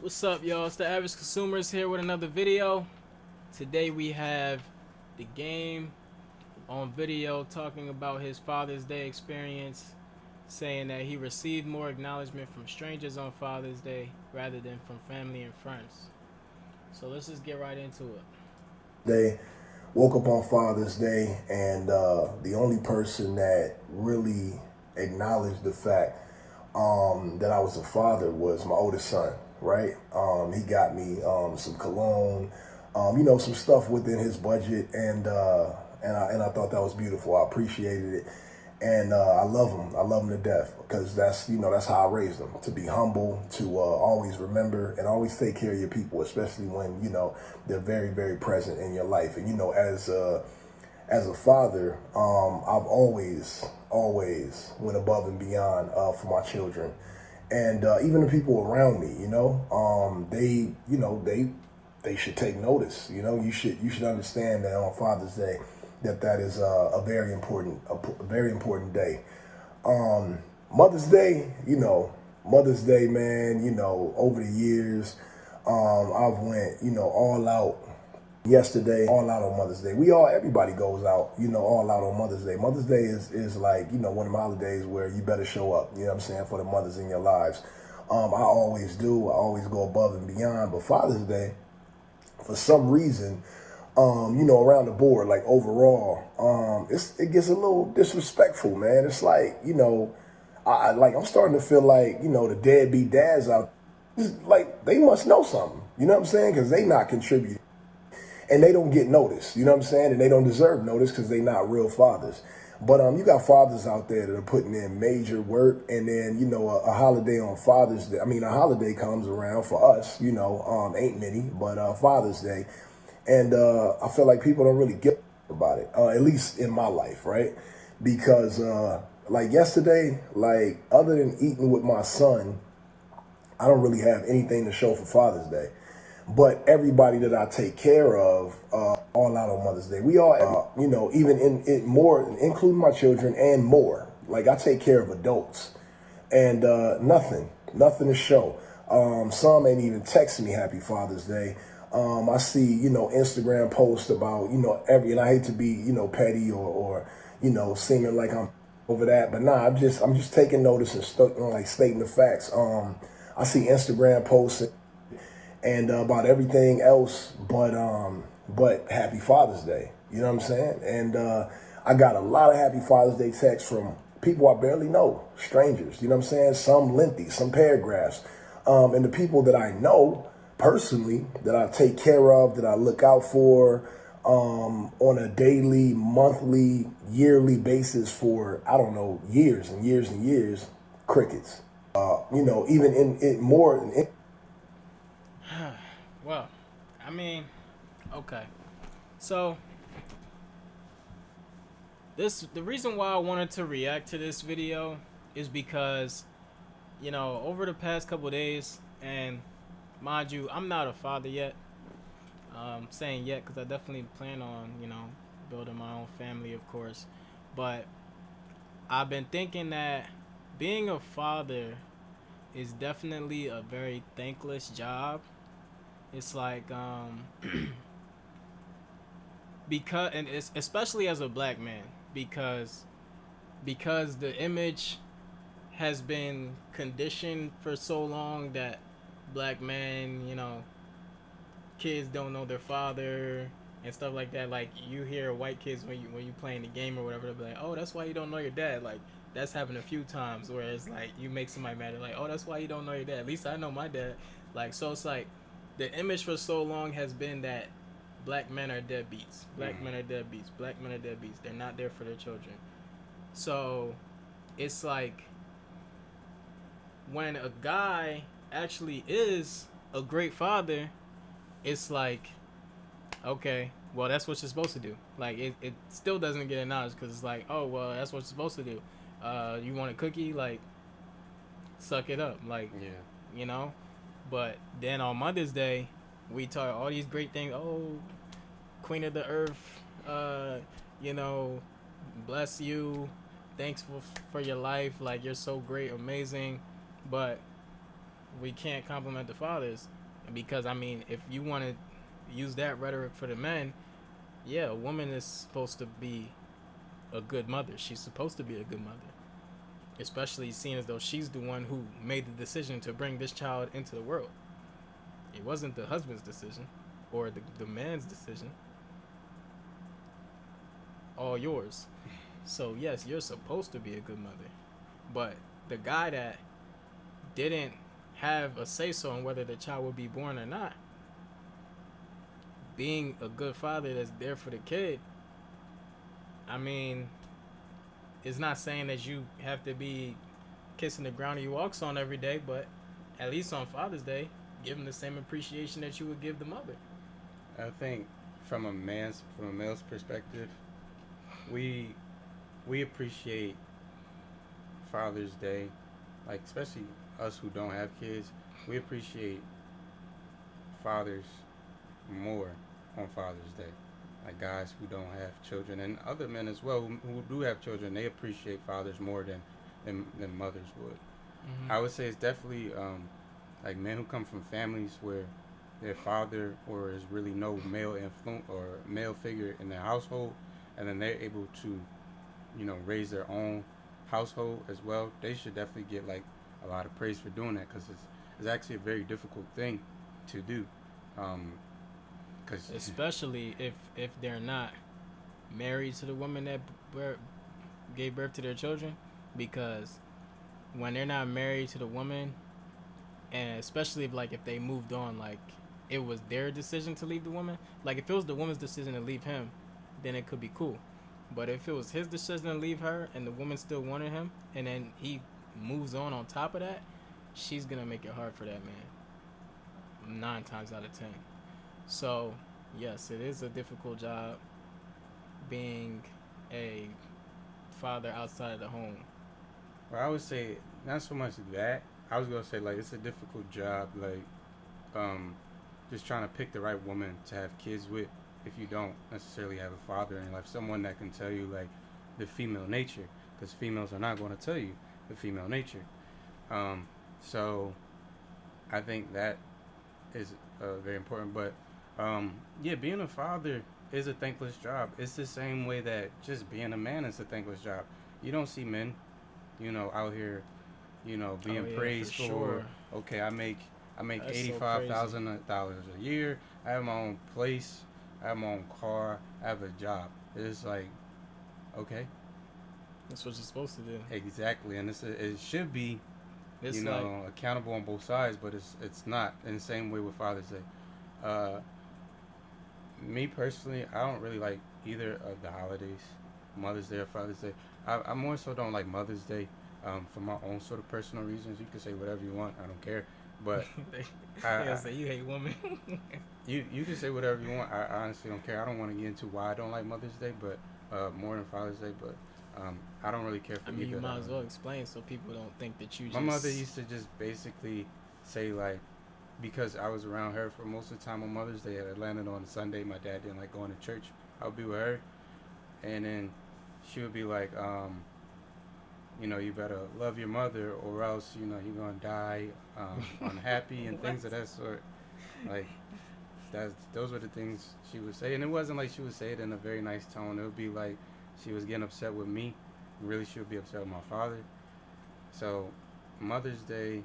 What's up, y'all? It's the Average Consumers here with another video. Today we have the game on video talking about his Father's Day experience, saying that he received more acknowledgement from strangers on Father's Day rather than from family and friends. So let's just get right into it. Day, woke up on Father's Day, and the only person that really acknowledged the fact that I was a father was my oldest son. Right? He got me some cologne, some stuff within his budget, and I thought that was beautiful. I appreciated it, and I love him. I love him to death because that's how I raised him, to be humble, to always remember and always take care of your people, especially when they're very, very present in your life. And as a father, I've always went above and beyond for my children, and even the people around me. They should take notice. You should understand that on Father's Day, that is a very important day. Um, Mother's Day, Mother's Day, man. Over the years, I've went, all out. Yesterday, all out on Mother's Day. Everybody goes out, all out on Mother's Day. Mother's Day is like, one of the holidays where you better show up, you know what I'm saying, for the mothers in your lives. I always do. I always go above and beyond. But Father's Day, for some reason, around the board, like overall, it gets a little disrespectful, man. It's like, I'm starting to feel like, the deadbeat dads out, like they must know something, you know what I'm saying? Because they not contributing and they don't get noticed, you know what I'm saying? And they don't deserve notice because they not real fathers. But you got fathers out there that are putting in major work, and then a holiday on Father's Day. I mean, a holiday comes around for us, ain't many, but Father's Day, and I feel like people don't really get about it, at least in my life, right? Because like yesterday, like other than eating with my son, I don't really have anything to show for Father's Day. But everybody that I take care of, all out on Mother's Day. We all, even in more, including my children and more. Like I take care of adults, and nothing to show. Some ain't even text me Happy Father's Day. I see, Instagram posts about, and I hate to be, petty or seeming like I'm over that, but nah, I'm just taking notice and like stating the facts. I see Instagram posts and about everything else but Happy Father's Day. You know what I'm saying? And I got a lot of Happy Father's Day texts from people I barely know, strangers. You know what I'm saying? Some lengthy, some paragraphs. And the people that I know personally, that I take care of, that I look out for on a daily, monthly, yearly basis for, I don't know, years and years and years, crickets. Even in more. Well, I mean, okay. So the reason why I wanted to react to this video is because over the past couple days, and mind you, I'm not a father yet. Saying yet because I definitely plan on building my own family, of course. But I've been thinking that being a father is definitely a very thankless job. It's like because, and it's especially as a black man, because the image has been conditioned for so long that black men, kids don't know their father and stuff like that. Like you hear white kids when you playing the game or whatever, they'll be like, "Oh, that's why you don't know your dad." Like that's happened a few times where it's like you make somebody mad. They're like, "Oh, that's why you don't know your dad." At least I know my dad. Like so, it's like the image for so long has been that black men are deadbeats. Black men are deadbeats. Black men are deadbeats. They're not there for their children. So it's like when a guy actually is a great father, it's like, okay, well, that's what you're supposed to do. Like, it still doesn't get acknowledged because it's like, oh, well, that's what you're supposed to do. You want a cookie? Like, suck it up. Like, Yeah. you know? But then on Mother's Day, we talk all these great things. Oh, Queen of the Earth, uh, you know, bless you. Thanks for your life. Like, you're so great, amazing. But we can't compliment the fathers because I mean, if you want to use that rhetoric for the men, yeah, a woman is supposed to be a good mother. She's supposed to be a good mother, especially seeing as though she's the one who made the decision to bring this child into the world. It wasn't the husband's decision or the man's decision. All yours. So yes, you're supposed to be a good mother, but the guy that didn't have a say so on whether the child would be born or not, being a good father that's there for the kid, I mean, it's not saying that you have to be kissing the ground he walks on every day, but at least on Father's Day, give him the same appreciation that you would give the mother. I think from a male's perspective, we we appreciate Father's Day, like especially us who don't have kids, we appreciate fathers more on Father's Day. Like guys who don't have children and other men as well who do have children, they appreciate fathers more than mothers would. Mm-hmm. I would say it's definitely like men who come from families where their father or is really no male influence or male figure in their household, and then they're able to, raise their own household as well. They should definitely get like a lot of praise for doing that because it's actually a very difficult thing to do. Um, Cause Especially if they're not married to the woman that gave birth to their children, because when they're not married to the woman, and especially if they moved on, like it was their decision to leave the woman. Like if it was the woman's decision to leave him, then it could be cool. But if it was his decision to leave her and the woman still wanted him, and then he moves on top of that, she's gonna make it hard for that man. 9 times out of 10. So yes, it is a difficult job being a father outside of the home. well, I would say not so much that. I was gonna say like it's a difficult job, like um, just trying to pick the right woman to have kids with. If you don't necessarily have a father in your life, someone that can tell you like the female nature, because females are not going to tell you the female nature. Um, so I think that is very important. But yeah, being a father is a thankless job. It's the same way that just being a man is a thankless job. You don't see men, out here, Oh being yeah, for praised for sure. okay, I make That's eighty so five crazy. thousand dollars a year. I have my own place. I have my own car. I have a job. It's like okay, That's what you're supposed to do. exactly, and it should be It's like accountable on both sides, but it's not in the same way with Father's Day. Uh, Me personally, I don't really like either of the holidays, Mother's Day or Father's Day. I more so don't like Mother's Day for my own sort of personal reasons. You can say whatever you want, I don't care. But they, I, they'll I say you hate women. you can say whatever you want. I honestly don't care. I don't want to get into why I don't like Mother's Day, but more than Father's Day. But I don't really care I for mean, you either of the might as well holidays. explain so people don't think that you My mother just. used to just basically say like because I was around her for most of the time on Mother's Day. It landed on a Sunday. My dad didn't like going to church. I would be with her, and then she would be like, you better love your mother, or else you're gonna die unhappy and What? things of that sort. Like those were the things she would say, and it wasn't like she would say it in a very nice tone. It would be like she was getting upset with me. Really, she would be upset with my father. So Mother's Day,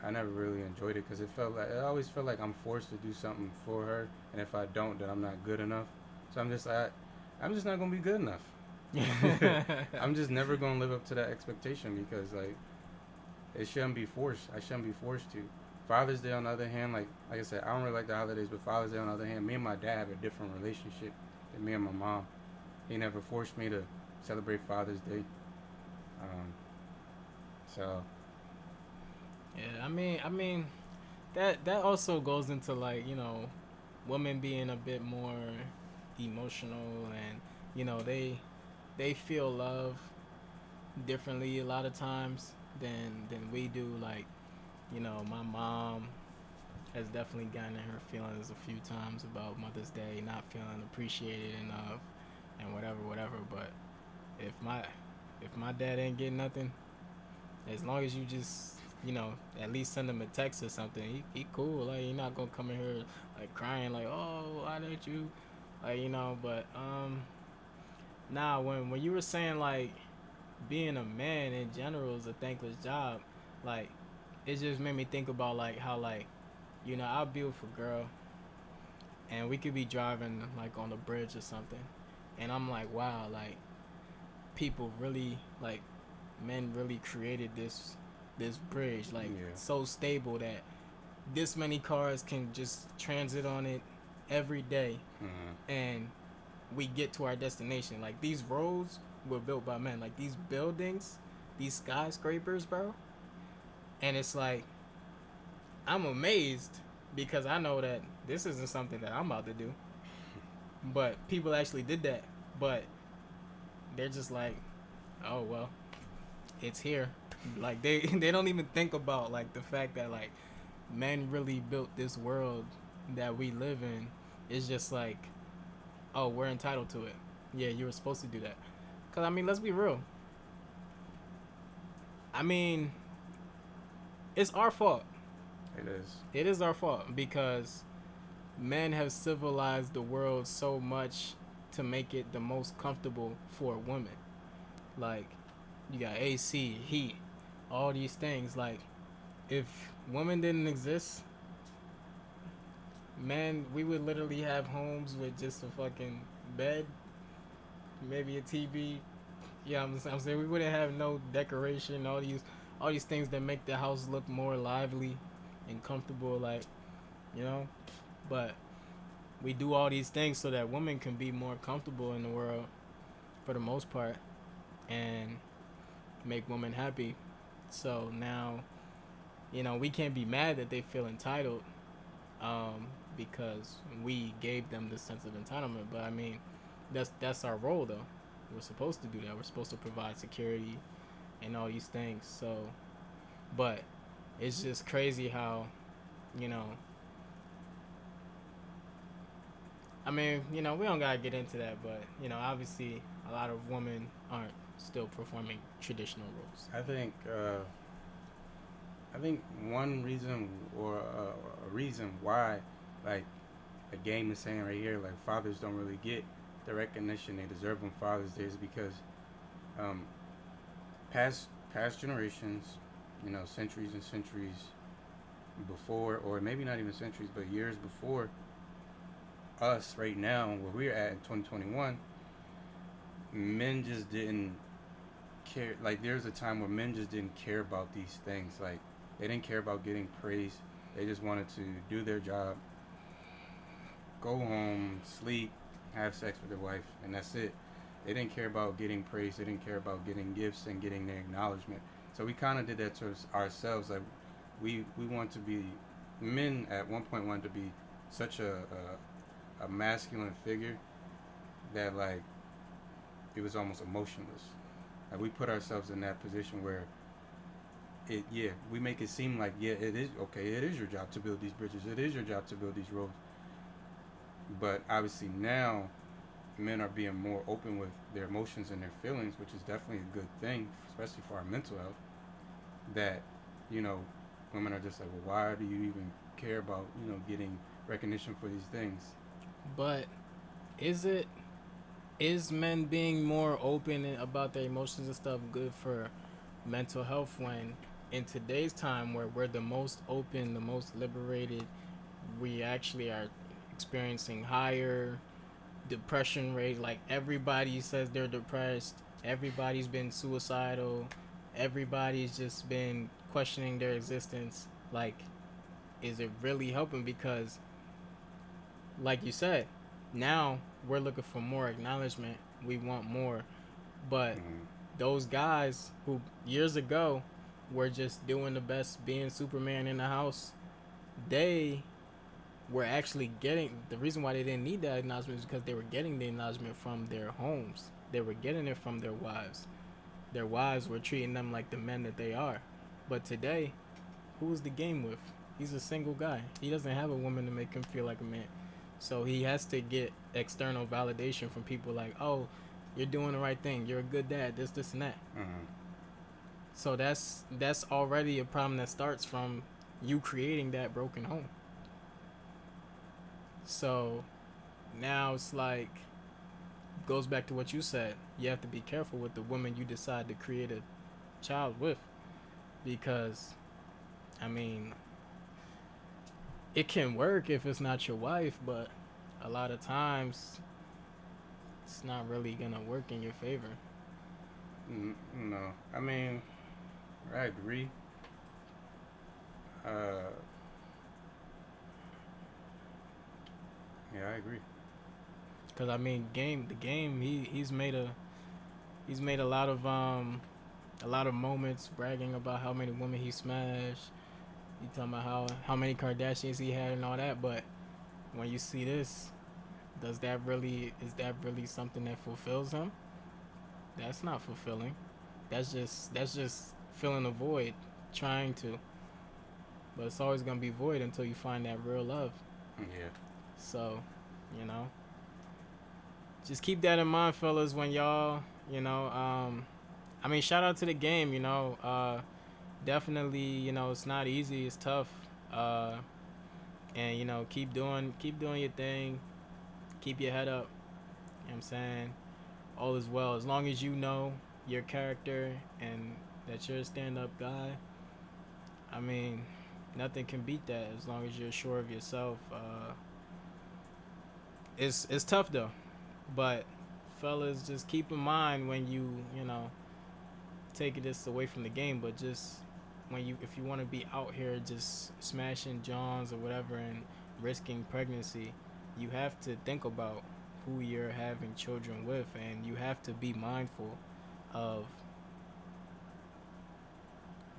I never really enjoyed it because it always felt like I'm forced to do something for her, and if I don't, then I'm not good enough. So I'm just not gonna be good enough. I'm just never gonna live up to that expectation because like it shouldn't be forced. I shouldn't be forced to. Father's Day on the other hand, like I said, I don't really like the holidays, but Father's Day on the other hand, me and my dad have a different relationship than me and my mom. He never forced me to celebrate Father's Day. Um, so Yeah, I mean, that also goes into women being a bit more emotional, and they feel love differently a lot of times than we do. Like my mom has definitely gotten in her feelings a few times about Mother's Day, not feeling appreciated enough, and whatever. But if my if my dad ain't getting nothing, as long as you just at least send him a text or something. He cool. Like, you're not gonna come in here like crying like, oh, why didn't you, like, but nah. When you were saying like being a man in general is a thankless job, like it just made me think about like how like I'll be with a girl and we could be driving like on the bridge or something, and I'm like, wow, like people really like men really created this bridge like Yeah. so stable that this many cars can just transit on it every day, Mm-hmm. and we get to our destination. Like these roads were built by men. Like these buildings, these skyscrapers, bro. And it's like I'm amazed because I know that this isn't something that I'm about to do. But people actually did that. But they're just like, oh well, it's here. Like they they don't even think about like the fact that like men really built this world that we live in. It's just like, oh, we're entitled to it. Yeah, you were supposed to do that. Cause I mean, let's be real. I mean, it's our fault. It is. It is our fault because men have civilized the world so much to make it the most comfortable for women. Like, you got AC, heat, all these things. Like, if women didn't exist, man, we would literally have homes with just a fucking bed, maybe a TV. Yeah, I'm saying we wouldn't have no decoration, all these things that make the house look more lively and comfortable, like, you know. But we do all these things so that women can be more comfortable in the world for the most part and make women happy. So now, we can't be mad that they feel entitled, because we gave them this sense of entitlement. But I mean, that's our role though. We're supposed to do that. We're supposed to provide security and all these things. So, but it's just crazy how, you know, I mean, we don't gotta get into that, but obviously, a lot of women aren't still performing traditional roles. I think one reason or a reason why, like the game is saying right here, like fathers don't really get the recognition they deserve on Father's Day is because um, past generations, centuries and centuries before, or maybe not even centuries, but years before us, right now, where we're at in 2021, men just didn't care. Like there's a time where men just didn't care about these things. Like they didn't care about getting praise. They just wanted to do their job, go home, sleep, have sex with their wife, and that's it. They didn't care about getting praise. They didn't care about getting gifts and getting their acknowledgement. So we kind of did that to ourselves. Like we want to be men at one point wanted to be such a masculine figure that like it was almost emotionless. Like we put ourselves in that position where we make it seem like it is okay, it is your job to build these bridges, it is your job to build these roads. But obviously now men are being more open with their emotions and their feelings, which is definitely a good thing, especially for our mental health. That, you know, women are just like, well, why do you even care about, getting recognition for these things? But is it is men being more open about their emotions and stuff good for mental health when in today's time where we're the most open, the most liberated, we actually are experiencing higher depression rate. Like everybody says they're depressed, everybody's been suicidal, everybody's just been questioning their existence. Like, is it really helping? Because like you said, now we're looking for more acknowledgement, we want more. But Mm-hmm. those guys who years ago were just doing the best being Superman in the house, they were actually getting the reason why they didn't need that acknowledgement is because they were getting the acknowledgement from their homes. They were getting it from their wives. Their wives were treating them like the men that they are. But today, who is the game with? He's a single guy. He doesn't have a woman to make him feel like a man. So he has to get external validation from people like, oh, you're doing the right thing. You're a good dad. This, and that. Mm-hmm. So that's already a problem that starts from you creating that broken home. So now it's like goes back to what you said. You have to be careful with the woman you decide to create a child with, because I mean, it can work if it's not your wife, but a lot of times it's not really gonna work in your favor. No, I mean, I agree. Uh, yeah, I agree. Cause I mean, the game, he's made a lot of moments bragging about how many women he smashed. He talking about how many Kardashians he had and all that. But when you see this, does that really is that really something that fulfills him? That's not fulfilling. That's just filling a void, trying to. But it's always gonna be void until you find that real love. Yeah. So, you know, just keep that in mind, fellas, when y'all, I mean, shout out to the game, definitely, it's not easy, it's tough. Uh, and keep doing your thing, keep your head up. You know what I'm saying? All is well. As long as you know your character and that you're a stand up guy, I mean, nothing can beat that as long as you're sure of yourself. It's tough though. But fellas, just keep in mind when you take this away from the game, but just when you if you want to be out here just smashing johns or whatever and risking pregnancy, you have to think about who you're having children with, and you have to be mindful of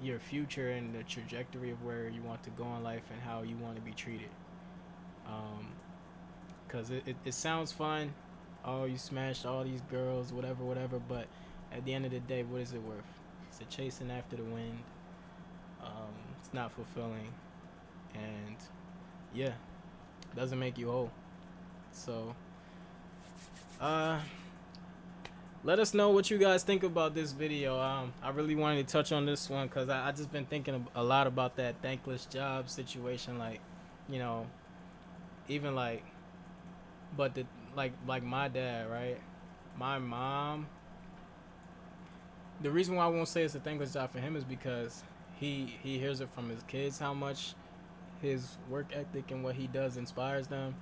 your future and the trajectory of where you want to go in life and how you want to be treated. Because it sounds fun. Oh, you smashed all these girls, whatever, whatever. But at the end of the day, what is it worth? It's a chasing after the wind. It's not fulfilling. And yeah, doesn't make you whole. So, uh, let us know what you guys think about this video. I really wanted to touch on this one because I just been thinking a lot about that thankless job situation. Like, you know, even like, but the like my dad, right? My mom. The reason why I won't say it's a thankless job for him is because he hears it from his kids how much his work ethic and what he does inspires them,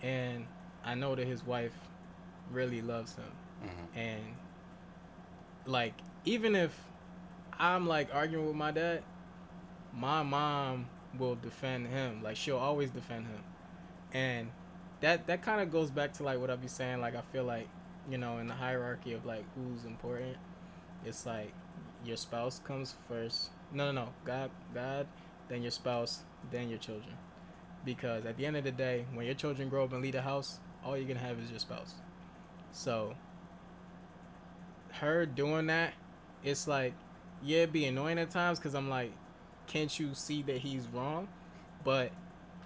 and I know that his wife really loves him, Mm-hmm. and like even if I'm like arguing with my dad, my mom will defend him. Like she'll always defend him, and that kind of goes back to like what I be saying. Like I feel like in the hierarchy of like who's important, it's like your spouse comes first. No, God, then your spouse, then your children. Because at the end of the day, when your children grow up and leave the house, all you're gonna have is your spouse. So her doing that, it's like, yeah, it'd be annoying at times because I'm like, can't you see that he's wrong? But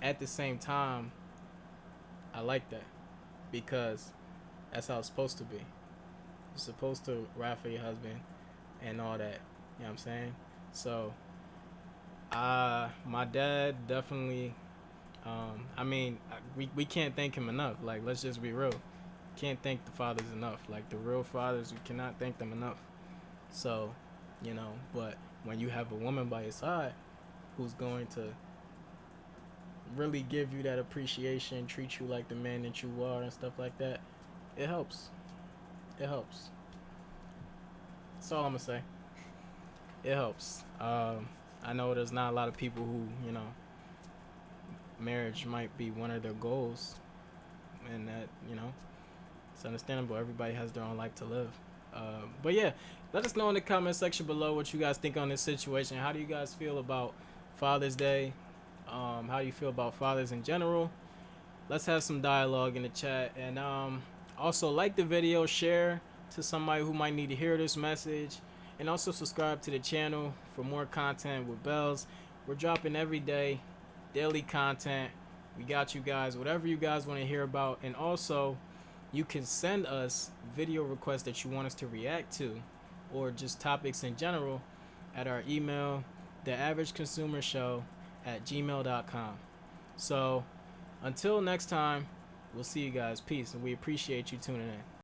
at the same time, I like that because that's how it's supposed to be. You're supposed to ride for your husband and all that. You know what I'm saying? So, my dad definitely. I mean, we can't thank him enough. Like, let's just be real. Can't thank the fathers enough. Like the real fathers, we cannot thank them enough. So, but when you have a woman by your side who's going to really give you that appreciation, treat you like the man that you are, and stuff like that, it helps. It helps. That's all I'm gonna say. It helps. I know there's not a lot of people who, marriage might be one of their goals, and that, it's understandable. Everybody has their own life to live. But yeah, let us know in the comment section below what you guys think on this situation. How do you guys feel about Father's Day? How do you feel about fathers in general? Let's have some dialogue in the chat. And also like the video, share to somebody who might need to hear this message. And also subscribe to the channel for more content with bells. We're dropping every day, daily content. We got you guys, whatever you guys want to hear about. And also, you can send us video requests that you want us to react to, or just topics in general, at our email, theaverageconsumershow@gmail.com. So until next time, we'll see you guys. Peace, and we appreciate you tuning in.